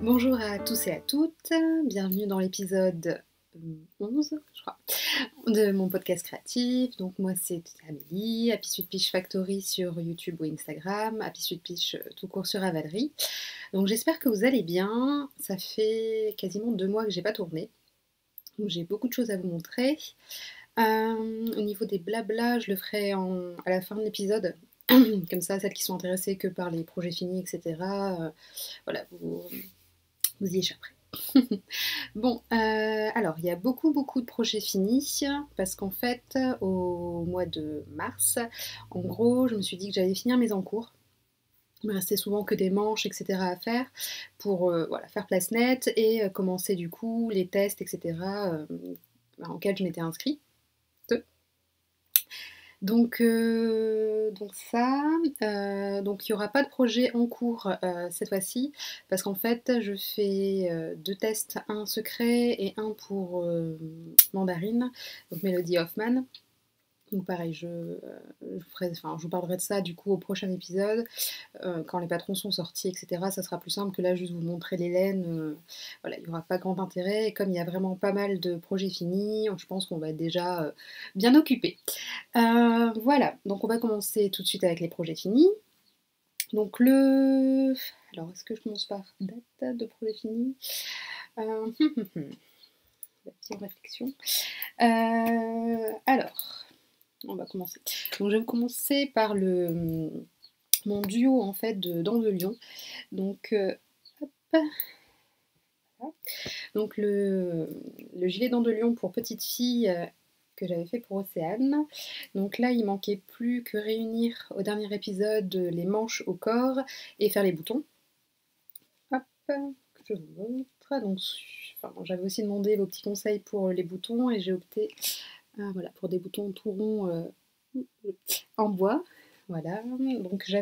Bonjour à tous et à toutes, bienvenue dans l'épisode 11, je crois, de mon podcast créatif. Donc moi c'est Amélie, Happy Sweet Peach Factory sur YouTube ou Instagram, Happy Sweet Peach tout court sur Avalerie. Donc j'espère que vous allez bien, ça fait quasiment 2 mois que j'ai pas tourné, donc j'ai beaucoup de choses à vous montrer. Au niveau des blabla, je le ferai à la fin de l'épisode, comme ça celles qui sont intéressées que par les projets finis, etc. Voilà, vous y échapperez. Bon, alors il y a beaucoup de projets finis parce qu'en fait, au mois de mars, en gros, je me suis dit que j'allais finir mes encours. Il me restait souvent que des manches, etc. à faire pour voilà, faire place nette et commencer du coup les tests, etc. Auxquels je m'étais inscrite. Donc ça, donc il n'y aura pas de projet en cours cette fois-ci, parce qu'en fait je fais 2 tests, un secret et un pour Mandarine, donc Melody Hoffman. Donc pareil, je vous parlerai de ça du coup au prochain épisode, quand les patrons sont sortis, etc. Ça sera plus simple que là juste vous montrer les laines. Voilà, il n'y aura pas grand intérêt. Et comme il y a vraiment pas mal de projets finis, je pense qu'on va être déjà bien occupé. Voilà, donc on va commencer tout de suite avec les projets finis. Donc alors est-ce que je commence par date de projet fini La petite réflexion. Alors, on va commencer. Donc je vais commencer par mon duo en fait de Dents de Lion. Donc, hop. Donc le gilet Dents de Lion pour petite fille que j'avais fait pour Océane. Donc là, il manquait plus que réunir au dernier épisode les manches au corps et faire les boutons. Hop, que je vous montre. Donc, j'avais aussi demandé vos petits conseils pour les boutons et j'ai opté voilà, pour des boutons tout ronds en bois. Voilà, donc je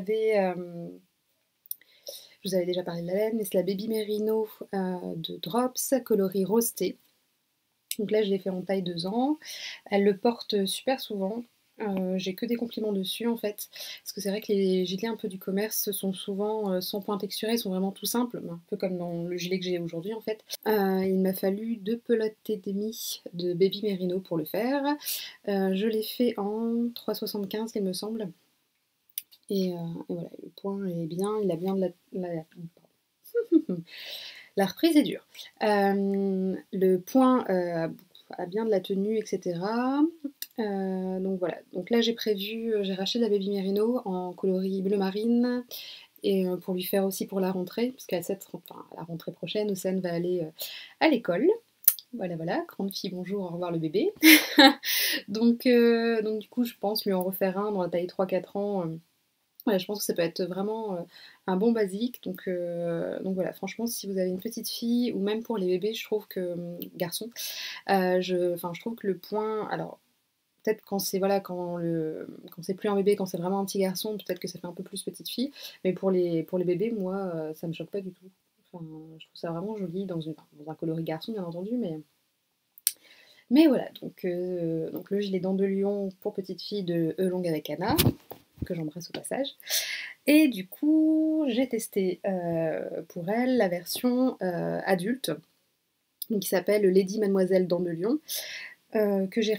vous avais déjà parlé de la laine, mais c'est la Baby Merino de Drops, coloris rosé. Donc là, je l'ai fait en taille 2 ans. Elle le porte super souvent. J'ai que des compliments dessus en fait. Parce que c'est vrai que les gilets un peu du commerce sont souvent sans point texturé, ils sont vraiment tout simples, un peu comme dans le gilet que j'ai aujourd'hui en fait. Il m'a fallu 2 pelotes et demie de Baby Merino pour le faire. Je l'ai fait en 3,75 il me semble. Et voilà, le point est bien, il a bien de la reprise est dure. Le point a bien de la tenue, etc. Donc voilà, donc là j'ai racheté de la Baby Merino en coloris bleu marine et pour lui faire aussi pour la rentrée, parce qu'à la rentrée prochaine, Océane va aller à l'école. Voilà, voilà, grande fille, bonjour, au revoir le bébé. Donc du coup, je pense lui en refaire un dans la taille 3-4 ans. Ouais, je pense que ça peut être vraiment un bon basique. Donc voilà, franchement, si vous avez une petite fille ou même pour les bébés, je trouve que garçons, je trouve que le point, alors peut-être quand c'est voilà, quand c'est plus un bébé, quand c'est vraiment un petit garçon, peut-être que ça fait un peu plus petite fille. Mais pour les bébés, moi, ça me choque pas du tout. Enfin, je trouve ça vraiment joli dans un coloris garçon, bien entendu, mais voilà. Donc le gilet Dents de Lion pour petite fille de E longue avec Anna, que j'embrasse au passage. Et du coup, j'ai testé pour elle la version adulte, donc qui s'appelle Lady Mademoiselle Dents de Lion, que j'ai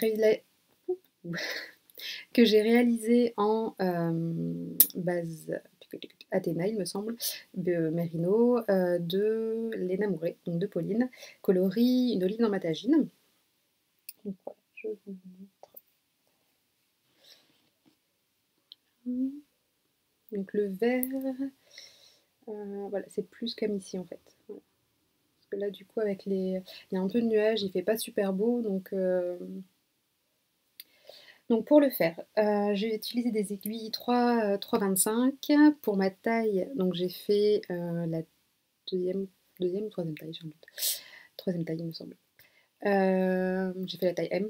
réalisé en base Athéna, il me semble, de Merino, de Léna Mouret, donc de Pauline, coloris une olive dans ma tagine. Donc voilà, je vous montre. Donc le vert, voilà, c'est plus comme ici en fait. Voilà. Parce que là, du coup, il y a un peu de nuages, il fait pas super beau, donc pour le faire, j'ai utilisé des aiguilles 3,25 pour ma taille. Donc j'ai fait la deuxième ou troisième taille, j'ai un doute. Troisième taille, il me semble. J'ai fait la taille M.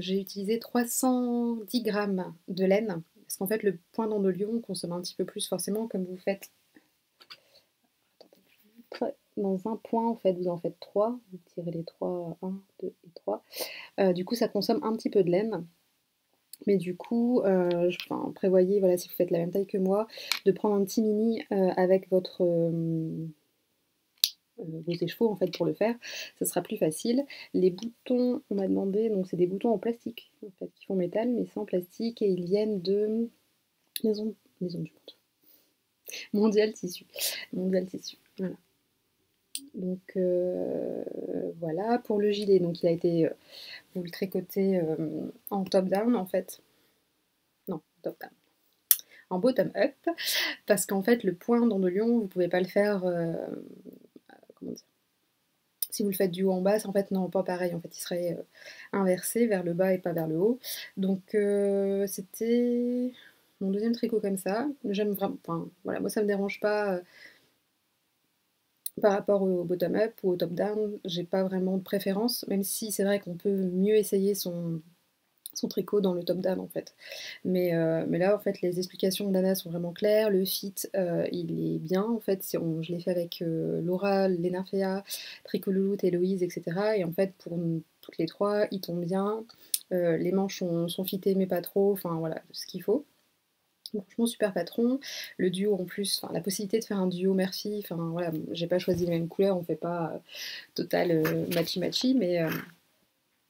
J'ai utilisé 310 grammes de laine, parce qu'en fait, le point Dents de Lion consomme un petit peu plus forcément, comme vous faites. Dans un point, en fait, vous en faites 3. Vous tirez les 3, 1, 2 et 3. Du coup, ça consomme un petit peu de laine. Mais du coup, prévoyez, voilà, si vous faites la même taille que moi, de prendre un petit mini avec votre vos écheveaux en fait pour le faire, ça sera plus facile. Les boutons, on m'a demandé, donc c'est des boutons en plastique en fait, qui font métal, mais c'est en plastique et ils viennent de Maison du Monde. Mondial Tissu. Mondial Tissu. Voilà. Donc voilà pour le gilet. Donc il a été, vous le tricotez en top down en fait. Non, top down. En bottom up, parce qu'en fait le point d'Andelion, vous pouvez pas le faire. Comment dire, si vous le faites du haut en bas, en fait non, pas pareil, en fait il serait inversé vers le bas et pas vers le haut. Donc c'était mon deuxième tricot comme ça. J'aime vraiment, enfin voilà, moi ça me dérange pas par rapport au bottom up ou au top down, j'ai pas vraiment de préférence, même si c'est vrai qu'on peut mieux essayer son tricot dans le top down en fait. Mais là en fait les explications d'Anna sont vraiment claires, le fit il est bien en fait, je l'ai fait avec Laura, Léna Tricot Louloute, Héloïse, etc. Et en fait pour toutes les trois il tombe bien, les manches sont fitées mais pas trop, enfin voilà ce qu'il faut. Donc, franchement super patron, le duo en plus, enfin la possibilité de faire un duo mère-fille, enfin voilà, j'ai pas choisi les mêmes couleurs, on fait pas total matchy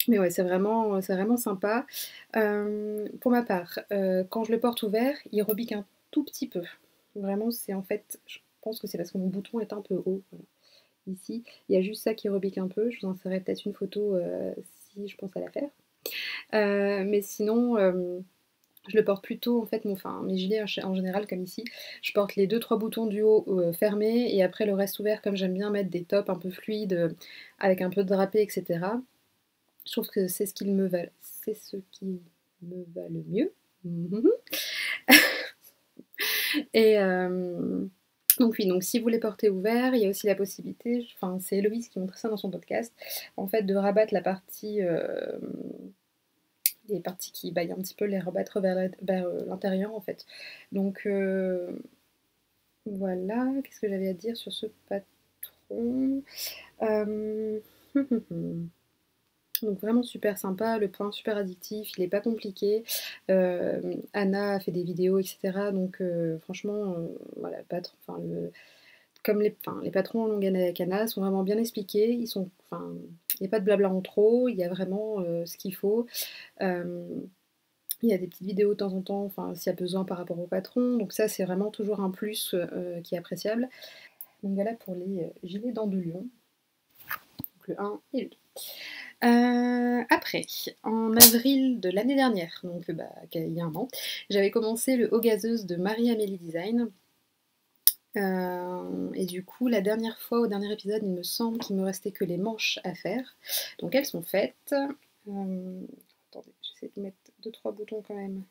mais ouais, c'est vraiment sympa. Pour ma part, quand je le porte ouvert, il rebique un tout petit peu. Vraiment, c'est en fait, je pense que c'est parce que mon bouton est un peu haut. Voilà. Ici, il y a juste ça qui rebique un peu. Je vous en ferai peut-être une photo si je pense à la faire. Mais sinon, je le porte plutôt, en fait, mes gilets en général, comme ici, je porte les 2-3 boutons du haut fermés et après le reste ouvert, comme j'aime bien mettre des tops un peu fluides avec un peu de drapé, etc. Je trouve que c'est ce qui me va le mieux. Et donc oui, donc si vous les portez ouverts, il y a aussi la possibilité, enfin c'est Héloïse qui montre ça dans son podcast, en fait de rabattre la partie, les parties qui baillent un petit peu, les rabattre vers l'intérieur en fait. Donc voilà, qu'est-ce que j'avais à dire sur ce patron. Donc vraiment super sympa, le point super addictif, il est pas compliqué. Anna a fait des vidéos, etc. Donc franchement, voilà, comme les patrons en longue année avec Anna sont vraiment bien expliqués. Il n'y a pas de blabla en trop, il y a vraiment ce qu'il faut. Il y a des petites vidéos de temps en temps, s'il y a besoin par rapport au patron. Donc ça, c'est vraiment toujours un plus qui est appréciable. Donc voilà pour les gilets d'Andelion. Donc le 1 et le 2. Après, en avril de l'année dernière, donc il y a un an, j'avais commencé le haut gazeuse de Marie-Amélie Design. Et du coup, la dernière fois, au dernier épisode, il me semble qu'il me restait que les manches à faire. Donc elles sont faites. Attendez, j'essaie de mettre 2-3 boutons quand même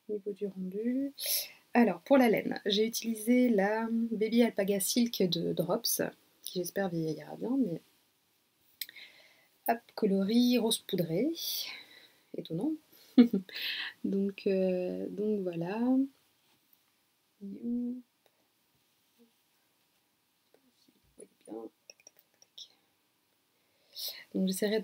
au niveau du rendu. Alors, pour la laine, j'ai utilisé la Baby Alpaga Silk de Drops, qui j'espère vieillira bien, mais hop, coloris rose poudré. Étonnant. donc voilà. Donc j'essaierai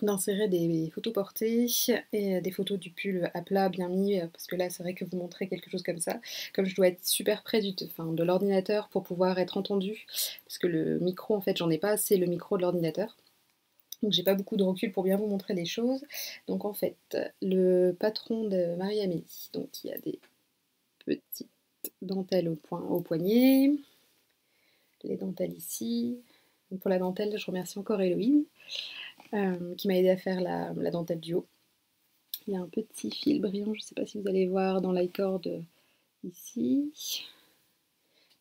d'insérer des photos portées et des photos du pull à plat bien mis, parce que là c'est vrai que vous montrez quelque chose comme ça, comme je dois être super près de l'ordinateur pour pouvoir être entendue, parce que le micro en fait j'en ai pas assez, le micro de l'ordinateur. Donc j'ai pas beaucoup de recul pour bien vous montrer des choses. Donc en fait, le patron de Marie-Amélie, donc il y a des petites dentelles au poignet, les dentelles ici. Donc pour la dentelle, je remercie encore Héloïse qui m'a aidé à faire la dentelle du haut. Il y a un petit fil brillant, je ne sais pas si vous allez voir dans l'icord ici.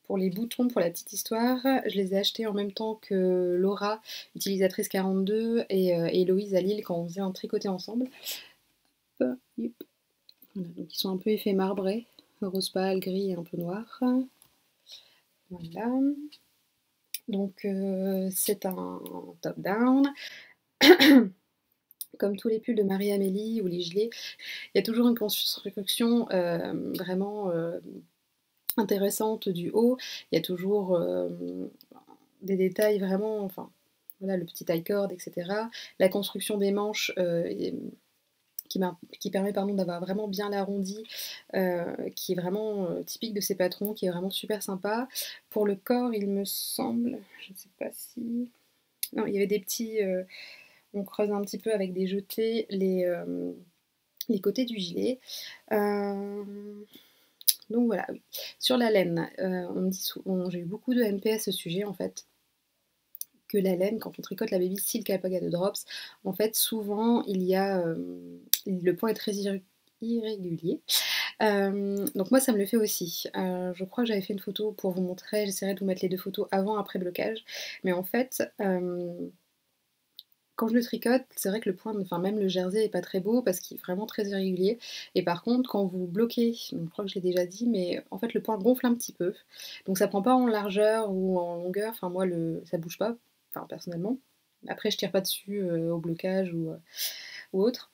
Pour les boutons, pour la petite histoire, je les ai achetés en même temps que Laura, utilisatrice 42, et Héloïse à Lille quand on faisait un tricoté ensemble. Voilà, donc ils sont un peu effet marbré, rose pâle, gris et un peu noir. Voilà. Donc c'est un top down. Comme tous les pulls de Marie-Amélie ou les gilets, il y a toujours une construction vraiment intéressante du haut. Il y a toujours des détails vraiment, voilà, le petit tie cord, etc. La construction des manches qui permet pardon, d'avoir vraiment bien l'arrondi, qui est vraiment typique de ces patrons, qui est vraiment super sympa. Pour le corps, il me semble, je ne sais pas si... Non, il y avait des petits... on creuse un petit peu avec des jetés les côtés du gilet. Donc voilà, oui. Sur la laine, on me dit j'ai eu beaucoup de MP à ce sujet en fait, que la laine, quand on tricote la Baby Silk Alpaga de Drops, en fait souvent il y a le point est très irrégulier. Donc moi ça me le fait aussi. Je crois que j'avais fait une photo pour vous montrer, j'essaierai de vous mettre les deux photos avant après blocage. Mais en fait, quand je le tricote, c'est vrai que le point, enfin même le jersey est pas très beau parce qu'il est vraiment très irrégulier. Et par contre, quand vous bloquez, donc je crois que je l'ai déjà dit, mais en fait le point gonfle un petit peu. Donc ça prend pas en largeur ou en longueur. Enfin moi ça bouge pas, enfin personnellement. Après je tire pas dessus au blocage ou autre.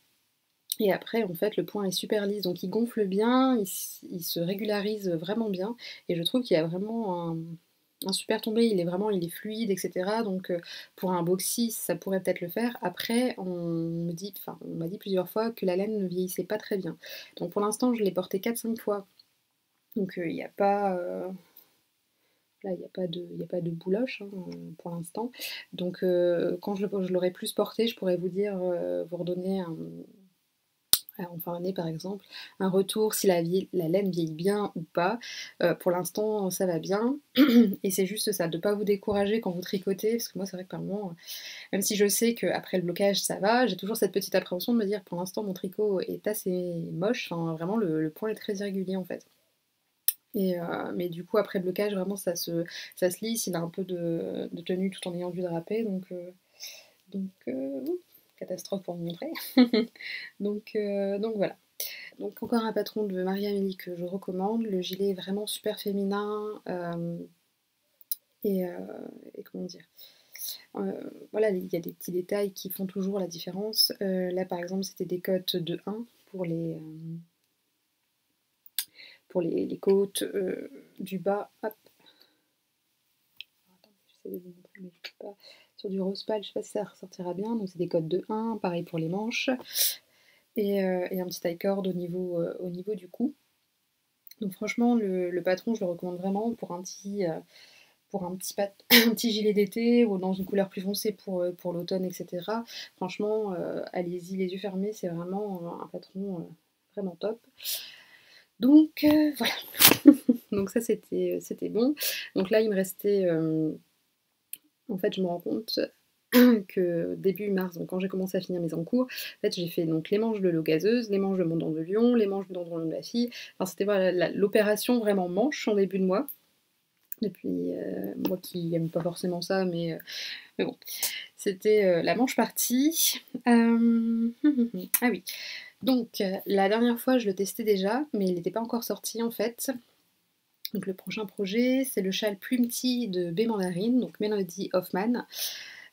Et après en fait le point est super lisse, donc il gonfle bien, il se régularise vraiment bien. Et je trouve qu'il y a vraiment un super tombé, il est fluide, etc. Donc pour un boxy, ça pourrait peut-être le faire. Après, on m'a dit plusieurs fois que la laine ne vieillissait pas très bien. Donc pour l'instant, je l'ai porté 4-5 fois. Donc il n'y a pas... Là, il y a pas de bouloche hein, pour l'instant. Donc quand je l'aurai plus porté, je pourrais vous dire, vous redonner en fin d'année par exemple, un retour si la laine vieillit bien ou pas. Pour l'instant, ça va bien. Et c'est juste ça, de ne pas vous décourager quand vous tricotez, parce que moi c'est vrai que par moment, même si je sais qu'après le blocage ça va, j'ai toujours cette petite appréhension de me dire pour l'instant mon tricot est assez moche, enfin, vraiment le point est très irrégulier en fait. Mais du coup après le blocage vraiment ça se lisse, il a un peu de tenue tout en ayant dû draper, donc catastrophe pour vous montrer. Donc voilà. Donc encore un patron de Marie-Amélie que je recommande. Le gilet est vraiment super féminin et, euh, et comment dire. Voilà, il y a des petits détails qui font toujours la différence. Là par exemple c'était des cottes de 1 pour les côtes du bas. Hop. Attends, j'essaie de vous montrer mais je peux pas. Sur du rose pâle, je sais pas si ça ressortira bien. Donc c'est des cottes de 1, pareil pour les manches. Et un petit taille cord au niveau du cou. Donc franchement, le patron, je le recommande vraiment un petit gilet d'été ou dans une couleur plus foncée pour l'automne, etc. Franchement, allez-y les yeux fermés, c'est vraiment un patron vraiment top. Donc voilà. Donc ça c'était bon. Donc là il me restait, en fait je me rends compte que début mars, donc quand j'ai commencé à finir mes encours, en fait j'ai fait donc les manches de l'eau gazeuse, les manches de mon dent de lion, les manches de dent de la fille. Enfin c'était voilà, l'opération vraiment manche en début de mois. Depuis moi qui aime pas forcément ça, mais bon, c'était la manche partie. Ah oui, donc la dernière fois je le testais déjà, mais il n'était pas encore sorti en fait. Donc le prochain projet, c'est le châle Plumety de B Mandarine, donc Melody Hoffman,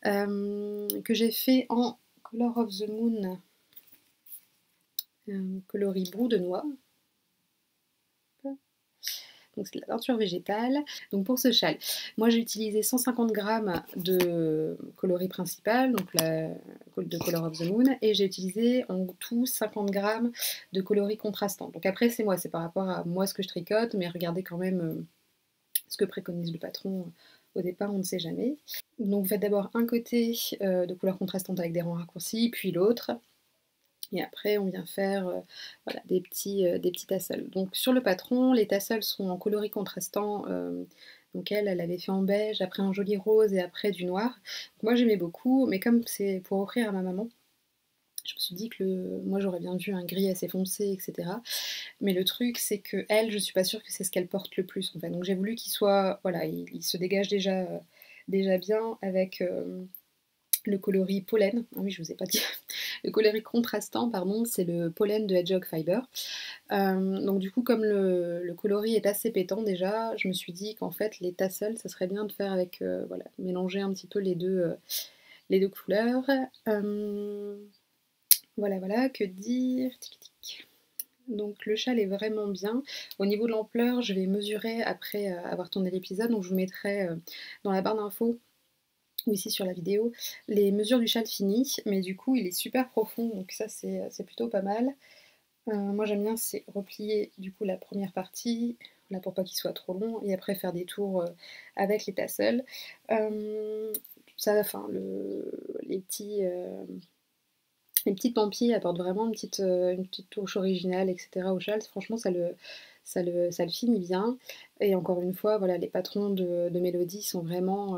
que j'ai fait en Color of the Moon, coloris brou de noix. Donc c'est de la peinture végétale. Donc pour ce châle, moi j'ai utilisé 150 g de coloris principal, donc de Color of the Moon, et j'ai utilisé en tout 50 g de coloris contrastants. Donc après c'est moi, c'est par rapport à moi ce que je tricote, mais regardez quand même ce que préconise le patron. Au départ, on ne sait jamais. Donc vous faites d'abord un côté de couleur contrastante avec des rangs raccourcis, puis l'autre. Et après, on vient faire voilà, des petits tassels. Donc sur le patron, les tassels sont en coloris contrastant. Donc elle avait fait en beige, après un joli rose et après du noir. Donc moi j'aimais beaucoup, mais comme c'est pour offrir à ma maman, je me suis dit que moi j'aurais bien vu un gris assez foncé, etc. Mais le truc c'est que elle, je suis pas sûre que c'est ce qu'elle porte le plus en fait. Donc j'ai voulu qu'il soit, voilà, il se dégage déjà bien avec le coloris pollen. Ah oui, je vous ai pas dit. Le coloris contrastant, pardon, c'est le pollen de Hedgehog Fiber. Donc du coup, comme le coloris est assez pétant déjà, je me suis dit qu'en fait, les tassels, ça serait bien de faire avec, voilà, mélanger un petit peu les deux couleurs. Voilà, que dire. Tic, tic. Donc le châle est vraiment bien. Au niveau de l'ampleur, je vais mesurer après avoir tourné l'épisode, donc je vous mettrai dans la barre d'infos ou ici sur la vidéo, les mesures du châle fini, mais du coup il est super profond, donc ça c'est plutôt pas mal. Moi j'aime bien, c'est replier du coup la première partie, là pour pas qu'il soit trop long, et après faire des tours avec les tassels. Ça, enfin, les petites pampilles apportent vraiment une petite touche originale, etc. au châle. Franchement, ça le finit bien. Et encore une fois, voilà, les patrons de Mélodie sont vraiment...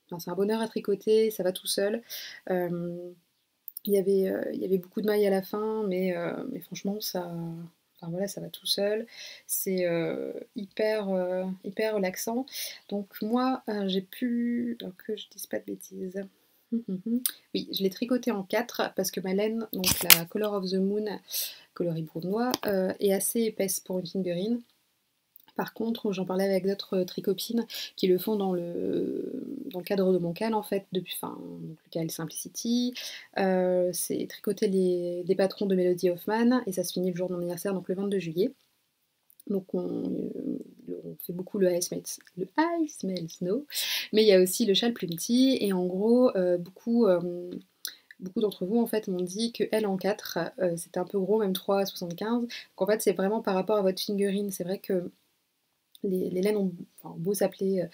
enfin, c'est un bonheur à tricoter, ça va tout seul. Il y avait beaucoup de mailles à la fin, mais franchement, enfin, voilà, ça va tout seul. C'est hyper relaxant. Donc moi, j'ai pu... Alors que je dise pas de bêtises. Oui, je l'ai tricoté en 4 parce que ma laine, donc la Color of the Moon, coloris brunois, est assez épaisse pour une figurine. Par contre, j'en parlais avec d'autres tricopines qui le font dans le cadre de mon cal en fait, donc le cal Simplicity. C'est tricoter des patrons de Melody Hoffman et ça se finit le jour de mon anniversaire, donc le 22 juillet. Donc on fait beaucoup le I Smell Snow, mais il y a aussi le châle Plumty et en gros beaucoup d'entre vous en fait m'ont dit que L en 4 c'était un peu gros, même 3,75. Donc en fait c'est vraiment par rapport à votre figurine, c'est vrai que les laines ont beau s'appeler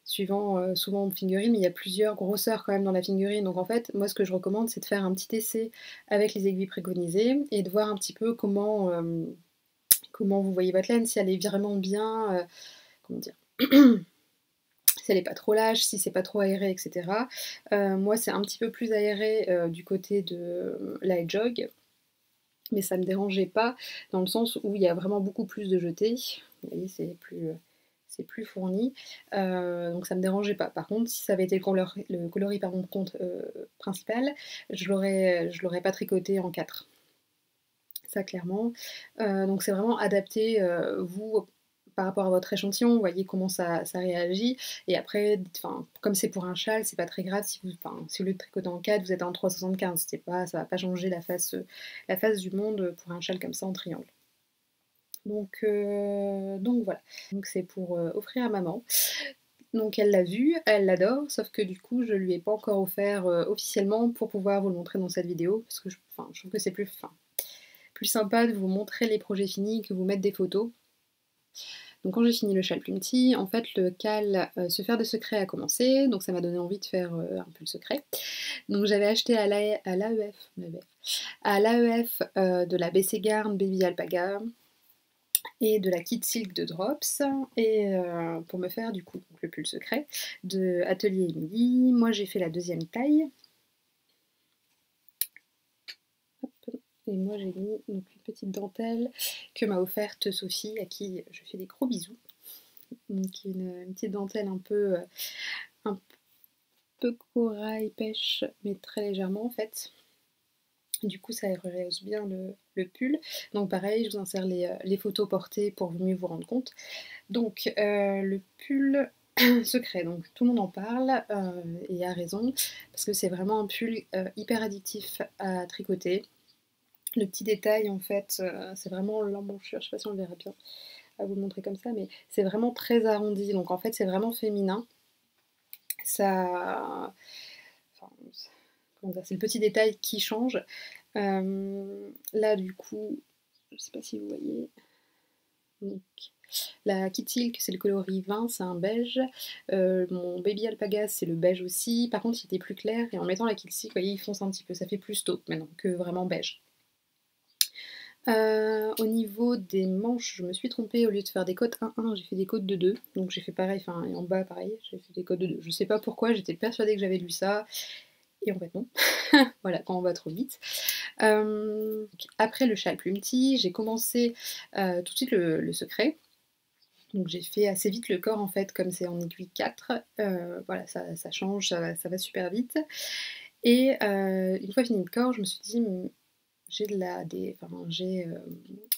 souvent figurine, mais il y a plusieurs grosseurs quand même dans la figurine. Donc en fait, moi ce que je recommande, c'est de faire un petit essai avec les aiguilles préconisées et de voir un petit peu comment vous voyez votre laine, si elle est vraiment bien, comment dire, si elle n'est pas trop lâche, si c'est pas trop aéré, etc. Moi c'est un petit peu plus aéré du côté de la Hedgehog, mais ça me dérangeait pas dans le sens où il y a vraiment beaucoup plus de jetés. Vous voyez, c'est plus fourni, donc ça me dérangeait pas. Par contre, si ça avait été le coloris principal, je l'aurais pas tricoté en 4. Ça clairement. Donc c'est vraiment adapté, vous, par rapport à votre échantillon, vous voyez comment ça réagit. Et après, comme c'est pour un châle, c'est pas très grave si au lieu de tricoter en 4, vous êtes en 3,75. Ça va pas changer la face du monde pour un châle comme ça en triangle. Donc voilà. Donc c'est pour offrir à maman. Donc elle l'a vu, elle l'adore, sauf que du coup je lui ai pas encore offert officiellement pour pouvoir vous le montrer dans cette vidéo, parce que je trouve que c'est plus sympa de vous montrer les projets finis que vous mettre des photos. Donc quand j'ai fini le châle Plumty, en fait le cal Se faire des secrets a commencé, donc ça m'a donné envie de faire un peu le secret. Donc j'avais acheté à l'AEF de la BC Garn Baby Alpaga et de la Kit Silk de Drops, et pour me faire du coup le pull secret de Atelier Emily. Moi j'ai fait la deuxième taille. Et moi j'ai mis donc une petite dentelle que m'a offerte Sophie, à qui je fais des gros bisous. Donc une petite dentelle un peu corail pêche, mais très légèrement en fait. Du coup ça rehausse bien le pull. Donc pareil, je vous insère les photos portées pour mieux vous rendre compte. Donc le pull secret, donc tout le monde en parle et a raison, parce que c'est vraiment un pull hyper addictif à tricoter. Le petit détail en fait, c'est vraiment l'emmanchure, je sais pas si on le verra bien à vous le montrer comme ça, mais c'est vraiment très arrondi, donc en fait c'est vraiment féminin. Ça, enfin, comment dire, c'est le petit détail qui change. Là du coup, je sais pas si vous voyez, donc la Kit Silk c'est le coloris 20, c'est un beige. Mon Baby Alpaga c'est le beige aussi, par contre il était plus clair, et en mettant la Kit Silk, vous voyez, il fonce un petit peu, ça fait plus taupe maintenant que vraiment beige. Au niveau des manches, je me suis trompée, au lieu de faire des côtes 1-1, j'ai fait des côtes 2-2, donc j'ai fait pareil, et en bas pareil, j'ai fait des côtes 2-2. Je sais pas pourquoi, j'étais persuadée que j'avais lu ça, et en fait non. Voilà, quand on va trop vite. Après le châle Plumty, j'ai commencé tout de suite le secret. Donc j'ai fait assez vite le corps en fait, comme c'est en aiguille 4. Voilà, ça change, ça va super vite. Et une fois fini le corps, je me suis dit, j'ai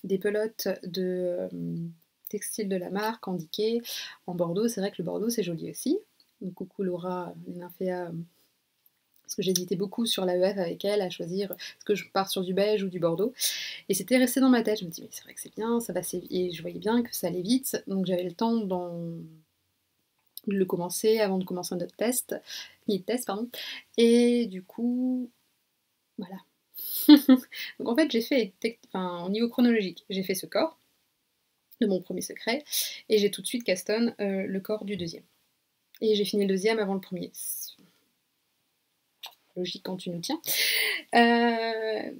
des pelotes de textile de la marque indiquées en bordeaux. C'est vrai que le bordeaux c'est joli aussi. Donc coucou Laura, les nymphéas, parce que j'hésitais beaucoup sur l'AEF avec elle à choisir est-ce que je pars sur du beige ou du bordeaux. Et c'était resté dans ma tête. Je me dis mais c'est vrai que c'est bien, ça va assez vite. Et je voyais bien que ça allait vite, donc j'avais le temps de le commencer avant de commencer notre test, pardon. Et du coup, voilà. Donc en fait, j'ai fait, au niveau chronologique, j'ai fait ce corps de mon premier secret, et j'ai tout de suite castonne le corps du deuxième. Et j'ai fini le deuxième avant le premier. Logique quand tu nous tiens.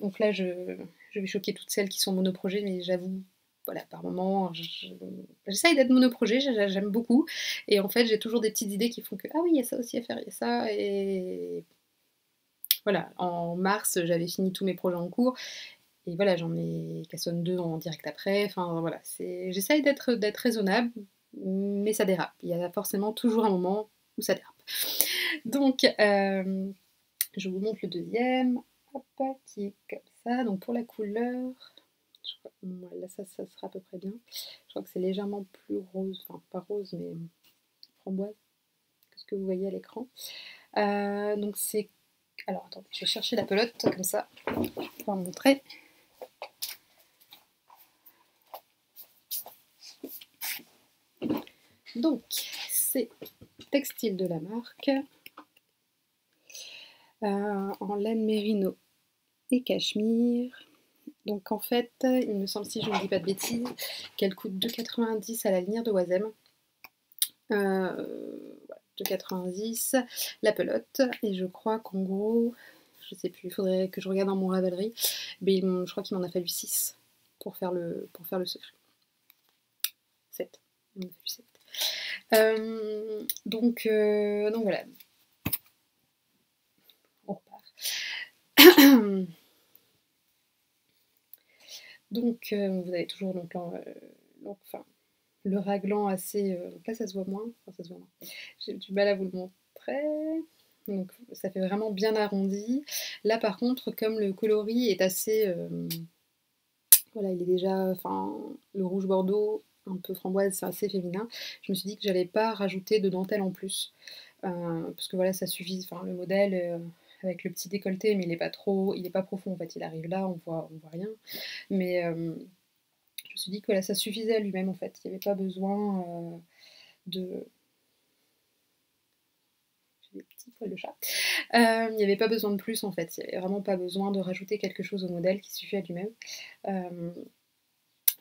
Donc là, je vais choquer toutes celles qui sont monoprojets, mais j'avoue, voilà, par moment, j'essaye d'être monoprojet, j'aime beaucoup. Et en fait, j'ai toujours des petites idées qui font que, ah oui, il y a ça aussi à faire, il y a ça. Et voilà, en mars, j'avais fini tous mes projets en cours. Et voilà, j'en ai cassonne 2 en direct après. Enfin voilà, j'essaye d'être raisonnable, mais ça dérape. Il y a forcément toujours un moment où ça dérape. Donc, je vous montre le deuxième, hop, qui est comme ça. Donc pour la couleur, là ça sera à peu près bien. Je crois que c'est légèrement plus rose, enfin pas rose, mais framboise, que ce que vous voyez à l'écran. Donc c'est... Alors attendez, je vais chercher la pelote, comme ça, je vais pouvoir montrer. Donc, c'est textile de la marque, en laine mérino et cachemire. Donc en fait, il me semble, si je ne dis pas de bêtises, qu'elle coûte 2,90 à la linière de Oisem. 2,90 la pelote. Et je crois qu'en gros, je sais plus, il faudrait que je regarde dans mon Ravelry, mais je crois qu'il m'en a fallu 6 pour faire le secret. 7. Il m'en a fallu 7. Donc voilà. On repart. Donc vous avez toujours le raglan assez... donc là ça se voit moins. Enfin, ça se voit moins. J'ai du mal à vous le montrer. Donc ça fait vraiment bien arrondi. Là par contre, comme le coloris est assez... voilà, il est déjà... Enfin, le rouge bordeaux, un peu framboise, c'est assez féminin. Je me suis dit que j'allais pas rajouter de dentelle en plus. Parce que voilà, ça suffit. Enfin, le modèle... avec le petit décolleté, mais il est pas profond en fait, il arrive là, on voit rien. Mais je me suis dit que voilà, ça suffisait à lui-même en fait, il n'y avait pas besoin de... J'ai des petits poils de chat. Il n'y avait pas besoin de plus en fait, il n'y avait vraiment pas besoin de rajouter quelque chose au modèle qui suffit à lui-même.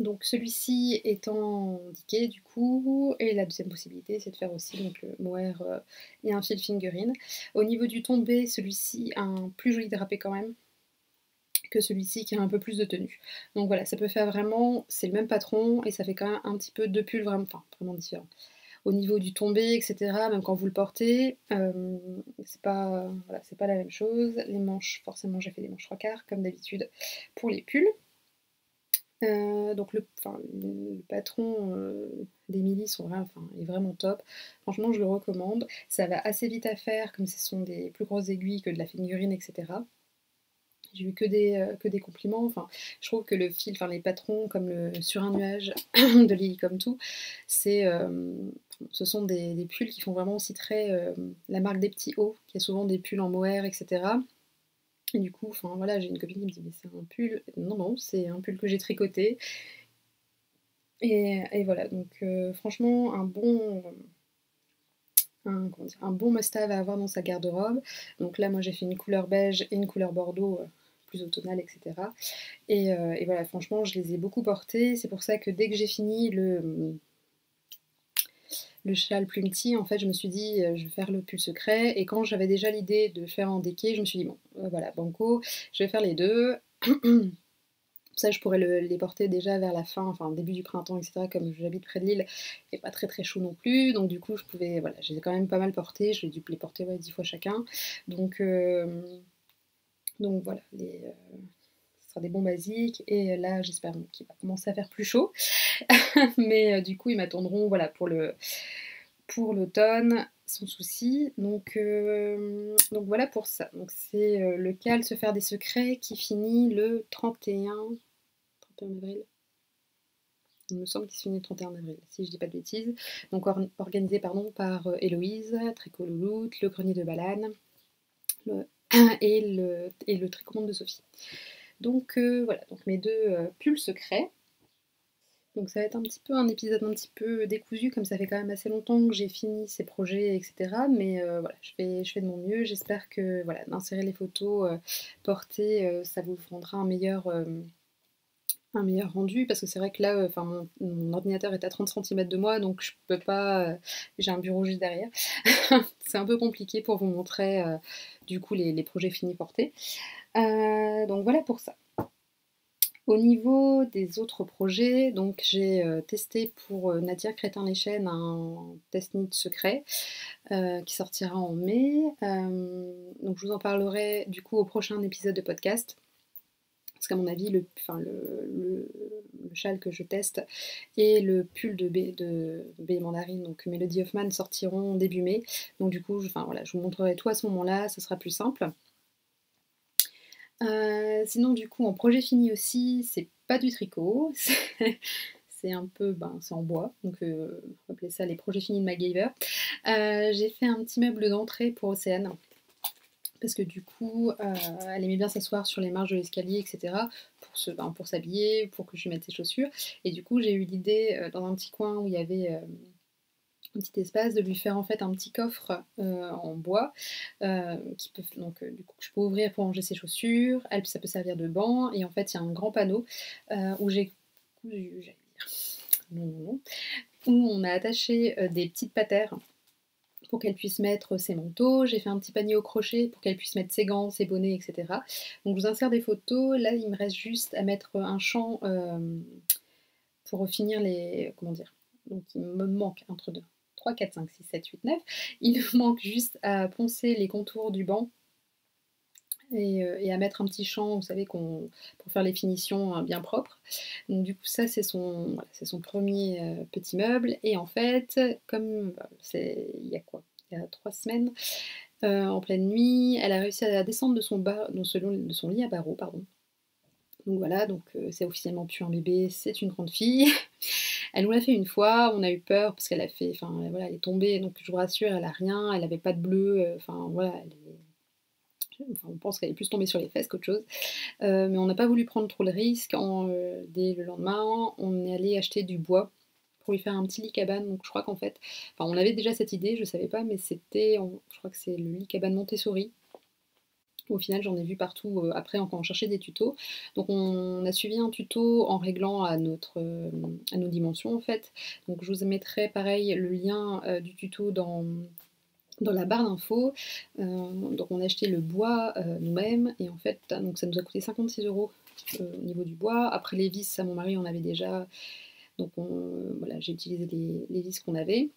Donc celui-ci étant indiqué du coup, et la deuxième possibilité c'est de faire aussi donc, le mohair et un fil figurine. Au niveau du tombé, celui-ci a un plus joli drapé quand même que celui-ci qui a un peu plus de tenue. Donc voilà, ça peut faire vraiment, c'est le même patron et ça fait quand même un petit peu deux pulls vraiment différents. Au niveau du tombé, etc., même quand vous le portez, c'est pas, voilà, c'est pas la même chose. Les manches, forcément j'ai fait des manches 3/4 comme d'habitude pour les pulls. Donc le patron d'Emily est vraiment top. Franchement, je le recommande. Ça va assez vite à faire, comme ce sont des plus grosses aiguilles que de la figurine, etc. J'ai eu que des compliments. Enfin, je trouve que le fil, les patrons, comme le Sur un nuage de Lily Comme Tout, ce sont des pulls qui font vraiment aussi très la marque des petits hauts, qui a souvent des pulls en mohair, etc. Et du coup, voilà, j'ai une copine qui me dit mais c'est un pull. Non, non, c'est un pull que j'ai tricoté. Et voilà, donc franchement, un bon must-have à avoir dans sa garde-robe. Donc là, moi j'ai fait une couleur beige et une couleur bordeaux plus automnale, etc. Et voilà, franchement, je les ai beaucoup portés. C'est pour ça que dès que j'ai fini le châle Plumty, en fait, je me suis dit, je vais faire le pull secret. Et quand j'avais déjà l'idée de faire en déqué, je me suis dit, bon, voilà, banco, je vais faire les deux. Ça, je pourrais les porter déjà vers la fin, début du printemps, etc. Comme j'habite près de Lille, et pas très très chaud non plus. Donc du coup, voilà, j'ai quand même pas mal porté. J'ai dû les porter 10 fois chacun. Donc voilà, ce sera des bons basiques. Et là, j'espère qu'il va commencer à faire plus chaud. Mais du coup, ils m'attendront voilà, pour l'automne, sans souci. Donc voilà pour ça. Donc c'est le cal Se faire des secrets qui finit le 31 avril. Il me semble qu'il se finit le 31 avril, si je dis pas de bêtises. Donc organisé par Héloïse, Tricot Louloute, Le Grenier de Balane et le Tricomonde de Sophie. Donc voilà, donc mes deux pulls secrets. Donc ça va être un petit peu un épisode un petit peu décousu, comme ça fait quand même assez longtemps que j'ai fini ces projets, et cetera. Mais voilà, je fais de mon mieux. J'espère que voilà, d'insérer les photos portées, ça vous rendra un meilleur rendu. Parce que c'est vrai que là, enfin mon ordinateur est à 30 cm de moi, donc je peux pas. J'ai un bureau juste derrière. C'est un peu compliqué pour vous montrer du coup les projets finis portés. Donc voilà pour ça. Au niveau des autres projets, donc j'ai testé pour Nadia Crétin-Léchenne un test-knit secret qui sortira en mai. Donc je vous en parlerai du coup au prochain épisode de podcast. Parce qu'à mon avis, le châle que je teste et le pull de Mandarine, donc Melody Hoffman, sortiront début mai. Donc du coup, voilà, je vous montrerai tout à ce moment-là, ce sera plus simple. Sinon, du coup, en projet fini aussi, c'est pas du tricot, c'est un peu, c'est en bois, donc on va appeler ça les projets finis de MacGyver. J'ai fait un petit meuble d'entrée pour Océane, parce que du coup, elle aimait bien s'asseoir sur les marches de l'escalier, etc., pour s'habiller, pour que je lui mette ses chaussures. Et du coup, j'ai eu l'idée, dans un petit coin où il y avait un petit espace, de lui faire en fait un petit coffre en bois qui peut donc du coup que je peux ouvrir pour ranger ses chaussures. Ça peut servir de banc et en fait il y a un grand panneau où j'ai cousu, j'allais dire, non, où on a attaché des petites patères pour qu'elle puisse mettre ses manteaux. J'ai fait un petit panier au crochet pour qu'elle puisse mettre ses gants, ses bonnets, etc. Donc je vous insère des photos. Là il me reste juste à mettre un champ pour finir les. Comment dire. Donc il me manque entre deux. 3, 4, 5, 6, 7, 8, 9. Il me manque juste à poncer les contours du banc et à mettre un petit champ, vous savez, pour faire les finitions bien propres. Donc du coup ça c'est son premier petit meuble. Et en fait, comme il y a quoi, il y a 3 semaines, en pleine nuit, elle a réussi à descendre de son lit à barreaux, pardon. Donc voilà, donc c'est officiellement plus un bébé, c'est une grande fille. Elle nous l'a fait une fois, on a eu peur parce qu'elle a fait, enfin voilà, elle est tombée, donc je vous rassure, elle a rien, elle avait pas de bleu, enfin voilà, on pense qu'elle est plus tombée sur les fesses qu'autre chose. Mais on n'a pas voulu prendre trop le risque. Dès le lendemain, on est allé acheter du bois pour lui faire un petit lit cabane. Donc je crois qu'en fait, enfin on avait déjà cette idée, je savais pas, mais je crois que c'est le lit cabane Montessori. Au final, j'en ai vu partout après quand on cherchait des tutos. Donc on a suivi un tuto en réglant à nos dimensions en fait. Donc je vous mettrai pareil le lien du tuto dans la barre d'infos. Donc on a acheté le bois nous-mêmes et en fait donc ça nous a coûté 56 € au niveau du bois. Après les vis, ça mon mari en avait déjà. Donc voilà, j'ai utilisé les vis qu'on avait.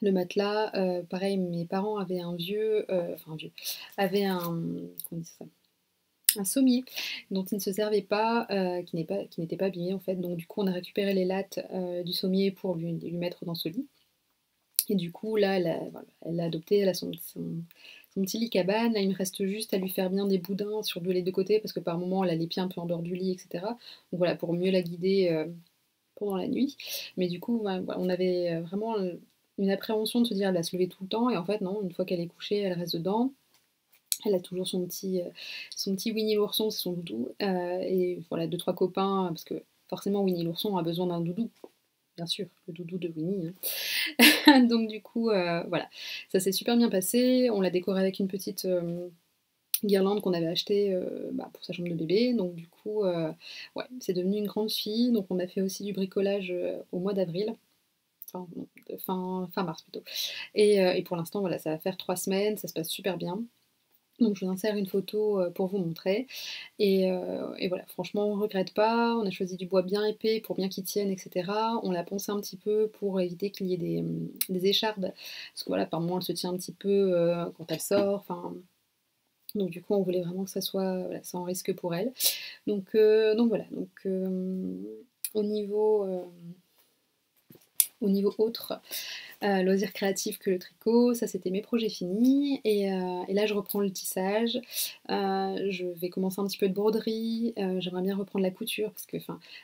Le matelas, pareil, mes parents avaient avaient comment on dit ça, un sommier dont ils ne se servaient pas, qui n'était pas abîmé en fait. Donc du coup, on a récupéré les lattes du sommier pour lui mettre dans ce lit. Et du coup, là, elle a adopté, elle a son petit lit cabane. Là, il me reste juste à lui faire bien des boudins sur les deux côtés parce que par moment, elle a les pieds un peu en dehors du lit, etc. Donc voilà, pour mieux la guider pendant la nuit. Mais du coup, on avait vraiment une appréhension de se dire elle va se lever tout le temps. Et en fait, non, une fois qu'elle est couchée, elle reste dedans. Elle a toujours son petit Winnie l'ourson, c'est son doudou. Et voilà, 2-3 copains, parce que forcément, Winnie l'ourson a besoin d'un doudou. Bien sûr, le doudou de Winnie. Hein. Donc du coup, voilà, ça s'est super bien passé. On l'a décoré avec une petite guirlande qu'on avait achetée pour sa chambre de bébé. Donc du coup, ouais, c'est devenu une grande fille. Donc on a fait aussi du bricolage au mois d'avril. Enfin, non, fin mars plutôt. Et pour l'instant, voilà, ça va faire 3 semaines, ça se passe super bien. Donc je vous insère une photo pour vous montrer. Et voilà, franchement, on ne regrette pas. On a choisi du bois bien épais pour bien qu'il tienne, etc. On l'a poncé un petit peu pour éviter qu'il y ait des échardes. Parce que voilà, par moment, elle se tient un petit peu quand elle sort. Enfin, donc du coup, on voulait vraiment que ça soit sans risque pour elle. Donc voilà. Donc au niveau autre, loisirs créatifs que le tricot, ça c'était mes projets finis. Et là je reprends le tissage, je vais commencer un petit peu de broderie, j'aimerais bien reprendre la couture parce que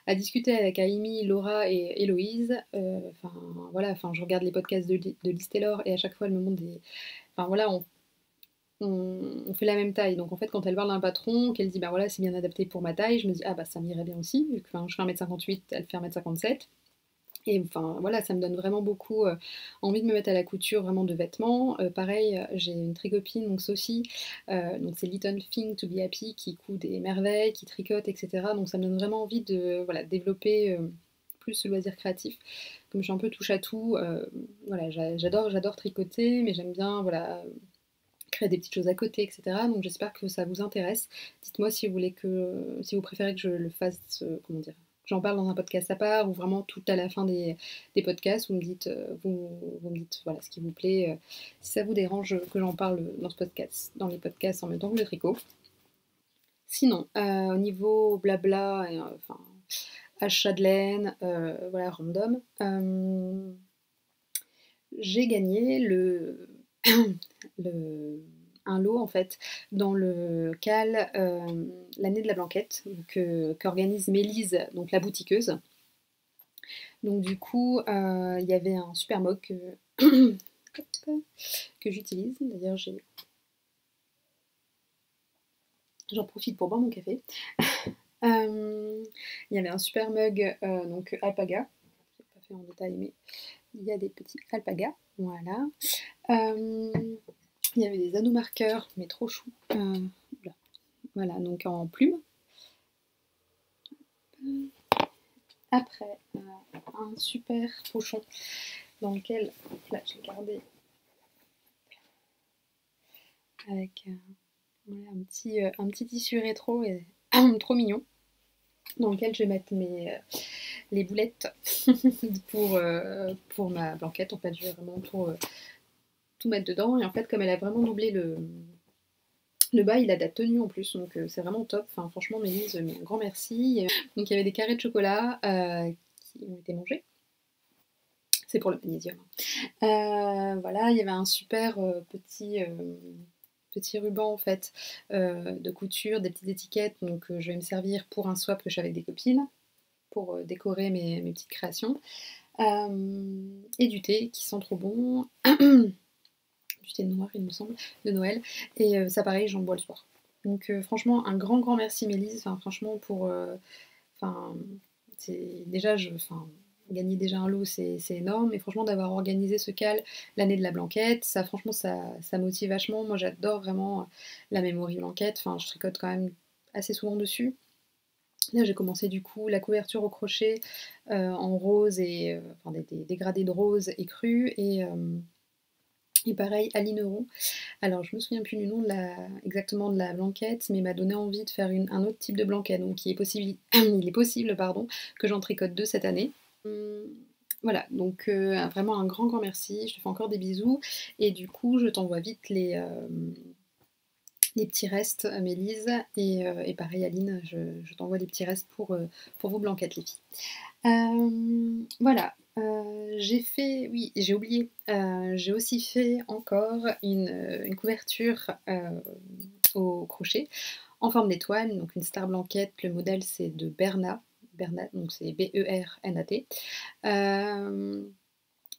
à discuter avec Amy, Laura et Héloïse, voilà, je regarde les podcasts de Liz Taylor et à chaque fois elle me montre des. Enfin voilà, on fait la même taille. Donc en fait, quand elle parle d'un patron, qu'elle dit bah voilà, c'est bien adapté pour ma taille, je me dis ah bah ça m'irait bien aussi, vu que je fais 1m58, elle fait 1m57. Et enfin voilà, ça me donne vraiment beaucoup envie de me mettre à la couture vraiment de vêtements. Pareil, j'ai une très copine, donc Sophie, donc c'est Little Thing to Be Happy, qui coud des merveilles, qui tricote, etc. Donc ça me donne vraiment envie de voilà, développer plus ce loisir créatif. Comme je suis un peu touche à tout, voilà, j'adore tricoter, mais j'aime bien voilà, créer des petites choses à côté, etc. Donc j'espère que ça vous intéresse. Dites-moi si vous voulez si vous préférez que je le fasse, comment dire, j'en parle dans un podcast à part ou vraiment tout à la fin des podcasts. Vous me dites, vous me dites voilà, ce qui vous plaît. Si ça vous dérange que j'en parle dans ce podcast, dans les podcasts en même temps que le tricot. Sinon, au niveau blabla, enfin, achat de laine, voilà, random, j'ai gagné le, un lot en fait dans le CAL l'année de la blanquette qu'organise Mélise, donc la boutiqueuse. Donc du coup, il y avait un super mug que j'utilise. D'ailleurs, j'en profite pour boire mon café. Il y avait un super mug donc alpaga. Je n'ai pas fait en détail, mais il y a des petits alpagas. Voilà. Il y avait des anneaux marqueurs, mais trop chou. Voilà, donc en plume. Après, un super pochon dans lequel, là je l'ai gardé avec voilà, un petit tissu rétro et trop mignon, dans lequel je vais mettre les boulettes pour ma blanquette. En fait, je vais vraiment tout mettre dedans. Et en fait, comme elle a vraiment doublé le bas, il a de la tenue en plus, donc c'est vraiment top. Enfin, franchement, Mélise, un grand merci. Donc il y avait des carrés de chocolat qui ont été mangés. C'est pour le magnésium. Voilà, il y avait un super petit ruban en fait de couture, des petites étiquettes. Donc je vais me servir pour un swap que je fais avec des copines pour décorer mes petites créations. Et du thé qui sent trop bon. Du thé noir, il me semble, de Noël. Et ça, pareil, j'en bois le soir. Donc franchement, un grand merci Mélise. Enfin, franchement, enfin, c'est déjà, enfin, gagner déjà un lot, c'est énorme. Et franchement, d'avoir organisé ce cal l'année de la blanquette, ça, franchement, ça motive vachement. Moi, j'adore vraiment la mémoire blanquette. Enfin, je tricote quand même assez souvent dessus. Là, j'ai commencé du coup la couverture au crochet en rose et enfin, des dégradés de rose et cru et pareil à lineron. Alors, je me souviens plus du nom exactement de la blanquette, mais il m'a donné envie de faire un autre type de blanquette. Donc, il est possible pardon, que j'en tricote deux cette année. Voilà, donc vraiment un grand merci. Je te fais encore des bisous. Et du coup, je t'envoie vite les petits restes, Mélise. Et pareil, Aline, je t'envoie les petits restes pour vos blanquettes, les filles. Voilà. Oui, j'ai oublié, j'ai aussi fait encore une couverture au crochet en forme d'étoile, donc une star blanquette. Le modèle c'est de Bernat, donc c'est Bernat.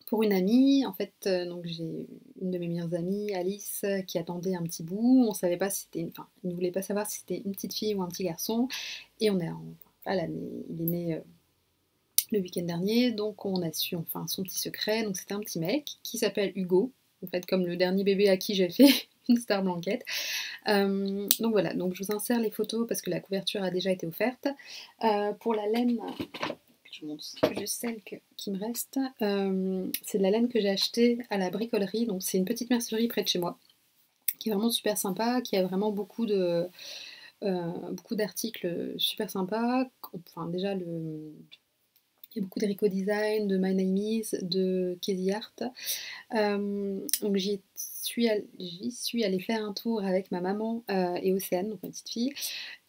Pour une amie, en fait, donc j'ai une de mes meilleures amies, Alice, qui attendait un petit bout. On savait pas si c'était, enfin, il ne voulait pas savoir si c'était une petite fille ou un petit garçon. Et là, il est né le week-end dernier, donc on a su enfin son petit secret. Donc c'était un petit mec qui s'appelle Hugo, en fait comme le dernier bébé à qui j'ai fait une star blanquette. Donc voilà, donc je vous insère les photos parce que la couverture a déjà été offerte. Pour la laine, je montre juste celle qui me reste. C'est de la laine que j'ai achetée à la bricolerie, donc c'est une petite mercerie près de chez moi, qui est vraiment super sympa, qui a vraiment beaucoup d'articles super sympas. Enfin déjà il y a beaucoup de Rico Design, de My Name Is, de Casey Art. Donc j'y suis allée faire un tour avec ma maman et Océane, donc ma petite fille.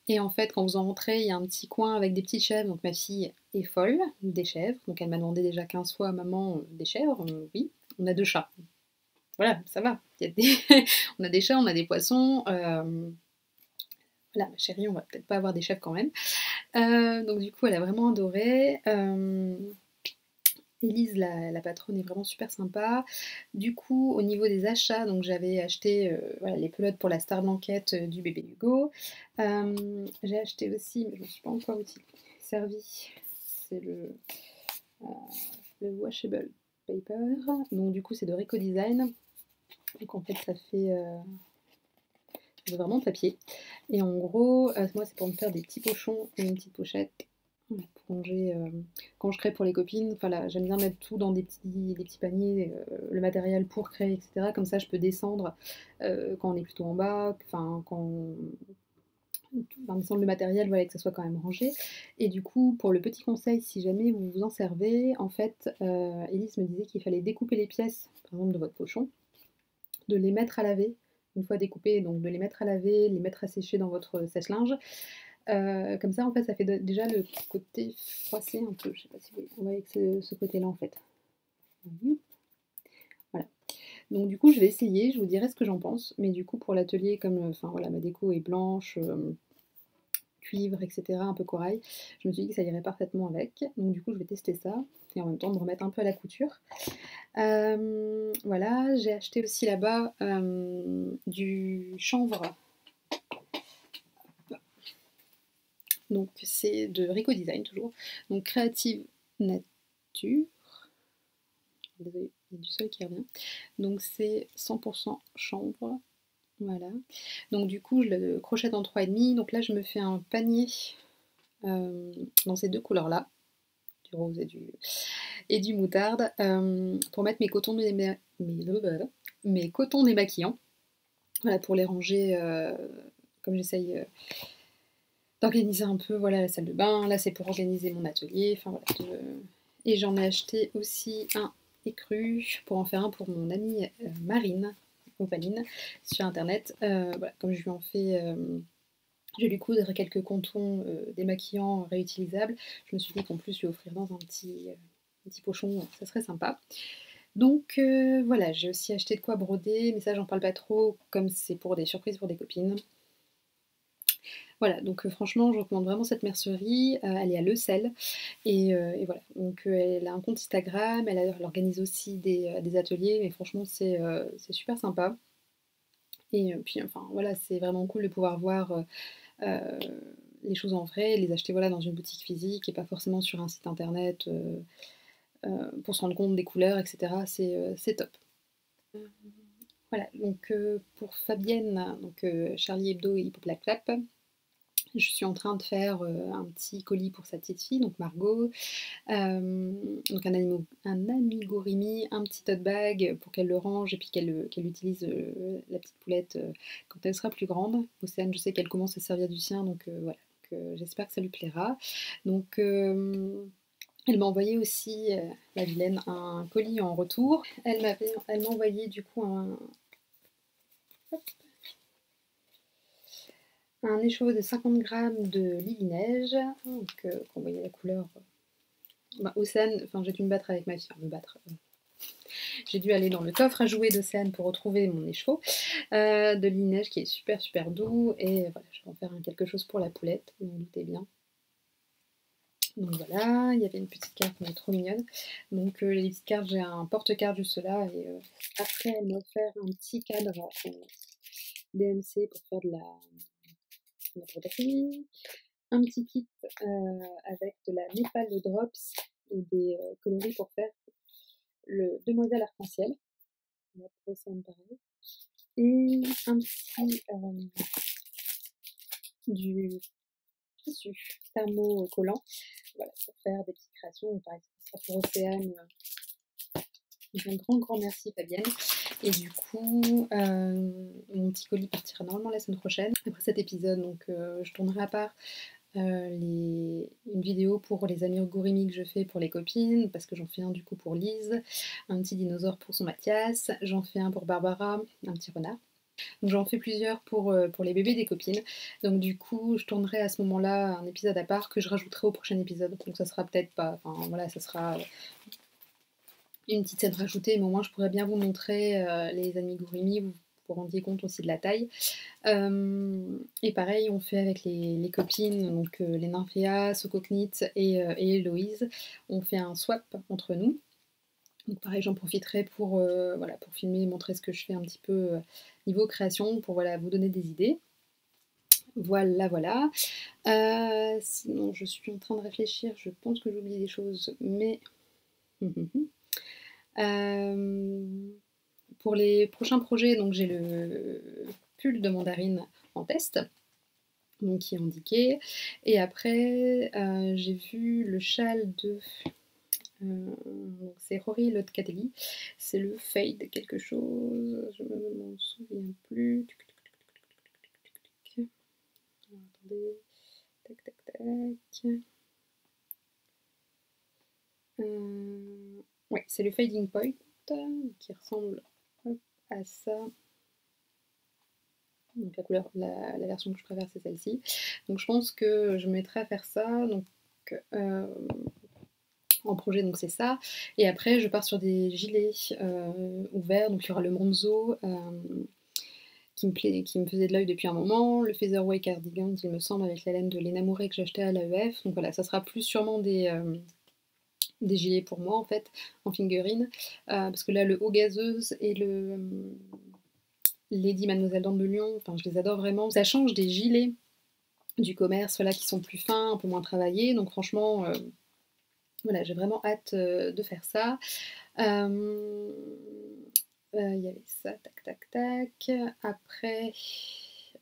Et en fait, quand vous en rentrez, il y a un petit coin avec des petites chèvres. Donc ma fille est folle des chèvres. Donc elle m'a demandé déjà 15 fois, maman, des chèvres. Oui, on a 2 chats. Voilà, ça va. On a des chats, on a des poissons. Voilà, ma chérie, on va peut-être pas avoir des chèvres quand même. Donc du coup, elle a vraiment adoré. Élise, la patronne, est vraiment super sympa. Du coup, au niveau des achats, donc j'avais acheté voilà, les pelotes pour la Star Blanquette du bébé Hugo. J'ai acheté aussi, mais je ne me suis pas encore servi, c'est euh, le washable paper. Donc du coup, c'est de Rico Design. Donc en fait, ça fait vraiment papier. Et en gros, moi, c'est pour me faire des petits pochons et une petite pochette. Voilà, pour ranger, quand je crée pour les copines, enfin là, j'aime bien mettre tout dans des petits paniers, le matériel pour créer, etc. Comme ça, je peux descendre quand on est plutôt en bas, enfin, enfin, descendre le matériel, voilà, que ça soit quand même rangé. Et du coup, pour le petit conseil, si jamais vous vous en servez, en fait, Elise me disait qu'il fallait découper les pièces, par exemple, de votre pochon, de les mettre à laver, une fois découpées, donc de les mettre à laver, les mettre à sécher dans votre sèche-linge. Comme ça, en fait, ça fait déjà le côté froissé un peu. Je sais pas si vous voyez avec ce côté-là, en fait. Voilà. Donc du coup, je vais essayer, je vous dirai ce que j'en pense. Mais du coup, pour l'atelier, comme enfin voilà, ma déco est blanche, cuivre, etc., un peu corail, je me suis dit que ça irait parfaitement avec. Donc du coup, je vais tester ça et en même temps me remettre un peu à la couture. Voilà, j'ai acheté aussi là-bas du chanvre. Donc c'est de Rico Design toujours. Donc Creative Nature. Désolée, il y a du sol qui revient. Donc c'est 100% chanvre. Voilà. Donc du coup, je le crochette en 3,5. Donc là, je me fais un panier dans ces deux couleurs-là, du rose et du moutarde, pour mettre mes cotons mes cotons démaquillants. Voilà, pour les ranger comme j'essaye d'organiser un peu voilà, la salle de bain. Là, c'est pour organiser mon atelier. Enfin, voilà, Et j'en ai acheté aussi un écru pour en faire un pour mon amie Marine, Opaline, sur internet. Voilà, comme je lui en fais, je vais lui coudre quelques cotons démaquillants réutilisables. Je me suis dit qu'en plus, lui offrir dans un petit pochon, ça serait sympa. Donc voilà, j'ai aussi acheté de quoi broder, mais ça, j'en parle pas trop, comme c'est pour des surprises pour des copines. Voilà, donc franchement, je recommande vraiment cette mercerie. Elle est à Le Sel. Et voilà, donc elle a un compte Instagram, elle organise aussi des ateliers, mais franchement, c'est super sympa. Et puis, enfin, voilà, c'est vraiment cool de pouvoir voir euh, les choses en vrai, les acheter voilà, dans une boutique physique et pas forcément sur un site internet pour se rendre compte des couleurs, etc. C'est top. Voilà, donc pour Fabienne, donc Charlie Hebdo et Hip Hop La Clap, je suis en train de faire un petit colis pour sa petite fille, donc Margot. Donc un amigurumi, un petit tote bag pour qu'elle le range et puis qu'elle utilise la petite poulette quand elle sera plus grande. Océane, je sais qu'elle commence à se servir du sien, donc voilà. J'espère que ça lui plaira. Donc elle m'a envoyé aussi, la vilaine, un colis en retour. Elle m'a envoyé du coup un écheveau de 50 grammes de Lily Neige. Donc, qu'on voyait la couleur. Bah, Océane, enfin j'ai dû me battre avec ma fille, enfin, me battre. J'ai dû aller dans le coffre à jouer d'Océane pour retrouver mon écheveau de Lineige qui est super super doux. Et voilà, je vais en faire quelque chose pour la poulette, vous vous doutez bien. Donc voilà, il y avait une petite carte, mais trop mignonne. Donc les petites cartes, j'ai un porte-carte juste là. Et après, elle m'a offert un petit cadre DMC pour faire de la broderie. Un petit kit avec de la Népal Drops et des coloris pour faire le Demoiselle Arc-en-Ciel. On va trouver ça pareil. Et un petit du tissu thermocollant, voilà, pour faire des petites créations. Par exemple, ça pour Océane. Un grand merci Fabienne. Et du coup, mon petit colis partira normalement la semaine prochaine. Après cet épisode, donc je tournerai à part une vidéo pour les amigurumi que je fais pour les copines, parce que j'en fais un du coup pour Lise, un petit dinosaure pour son Mathias, j'en fais un pour Barbara, un petit renard. Donc j'en fais plusieurs pour les bébés des copines. Donc du coup, je tournerai à ce moment-là un épisode à part que je rajouterai au prochain épisode. Donc ça sera peut-être pas, enfin voilà, ça sera une petite scène rajoutée, mais au moins je pourrais bien vous montrer les amigurumi, vous vous rendiez compte aussi de la taille. Et pareil, on fait avec les copines, donc les Nymphéas, Sococnit et Héloïse, on fait un swap entre nous. Donc pareil, j'en profiterai pour, voilà, pour filmer et montrer ce que je fais un petit peu, niveau création pour, voilà, vous donner des idées. Voilà, voilà. Sinon je suis en train de réfléchir, je pense que j'oublie des choses, mais pour les prochains projets, donc j'ai le pull de mandarine en test, donc qui est indiqué. Et après, j'ai vu le châle de donc c'est Rory Lotcatelli, c'est le fade quelque chose, je ne m'en souviens plus. Attendez, tac tac tac. Ouais, c'est le Fading Point qui ressemble hop, à ça. Donc la couleur, la version que je préfère c'est celle-ci. Donc je pense que je me mettrai à faire ça. Donc en projet, donc c'est ça. Et après je pars sur des gilets ouverts. Donc il y aura le Monzo qui me faisait de l'œil depuis un moment, le Featherweight Cardigan il me semble avec la laine de Lena Mouret que j'ai acheté à l'AEF. Donc voilà, ça sera plus sûrement des gilets pour moi en fait, en figurine. Parce que là le haut gazeuse et le Lady Mademoiselle d'Anne de Lyon, enfin je les adore vraiment. Ça change des gilets du commerce, voilà, qui sont plus fins, un peu moins travaillés. Donc franchement, voilà, j'ai vraiment hâte de faire ça. Il y avait ça, tac, tac, tac. Après,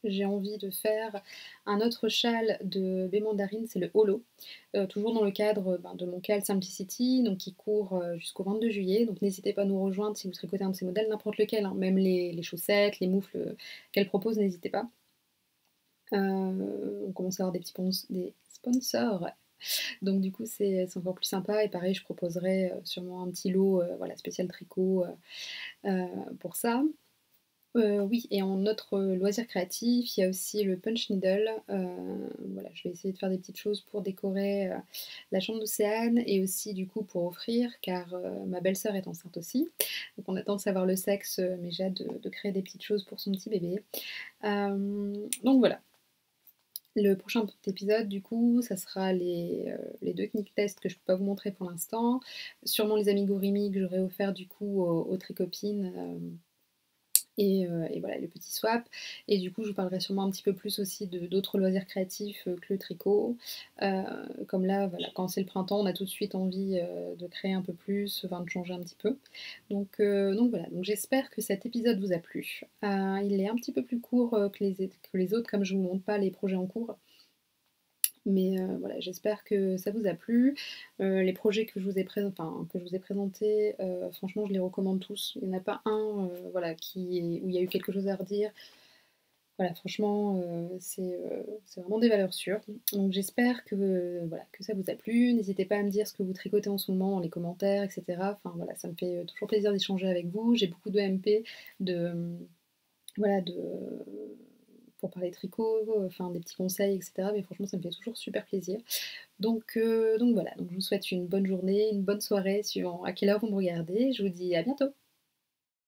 j'ai envie de faire un autre châle de baie mandarine, c'est le holo. Toujours dans le cadre de mon cal Simplicity, donc qui court jusqu'au 22 juillet. Donc n'hésitez pas à nous rejoindre si vous tricotez un de ces modèles, n'importe lequel, hein, même les chaussettes, les moufles qu'elle propose, n'hésitez pas. On commence à avoir des des sponsors. Donc du coup c'est encore plus sympa et pareil je proposerai sûrement un petit lot voilà, spécial tricot pour ça. Oui, et en autre loisir créatif, il y a aussi le punch needle. Voilà, je vais essayer de faire des petites choses pour décorer la chambre d'Océane et aussi du coup pour offrir, car ma belle-sœur est enceinte aussi. Donc on attend de savoir le sexe, mais j'ai hâte de créer des petites choses pour son petit bébé. Donc voilà. Le prochain épisode, du coup, ça sera les deux knick tests que je peux pas vous montrer pour l'instant. Sûrement les amigurumi que j'aurais offert du coup aux tricopines. Et voilà, le petit swap. Et du coup, je vous parlerai sûrement un petit peu plus aussi d'autres loisirs créatifs que le tricot. Comme là, voilà, quand c'est le printemps, on a tout de suite envie de créer un peu plus, enfin de changer un petit peu. Donc voilà, donc j'espère que cet épisode vous a plu. Il est un petit peu plus court que les autres, comme je ne vous montre pas les projets en cours. Mais voilà, j'espère que ça vous a plu. Les projets que je vous ai, présentés, franchement, je les recommande tous. Il n'y en a pas un voilà, où il y a eu quelque chose à redire. Voilà, franchement, c'est vraiment des valeurs sûres. Donc j'espère voilà, que ça vous a plu. N'hésitez pas à me dire ce que vous tricotez en ce moment dans les commentaires, etc. Enfin voilà, ça me fait toujours plaisir d'échanger avec vous. J'ai beaucoup de MP, voilà, pour parler tricot, enfin des petits conseils, etc. Mais franchement, ça me fait toujours super plaisir. Donc voilà, donc je vous souhaite une bonne journée, une bonne soirée, suivant à quelle heure vous me regardez. Je vous dis à bientôt.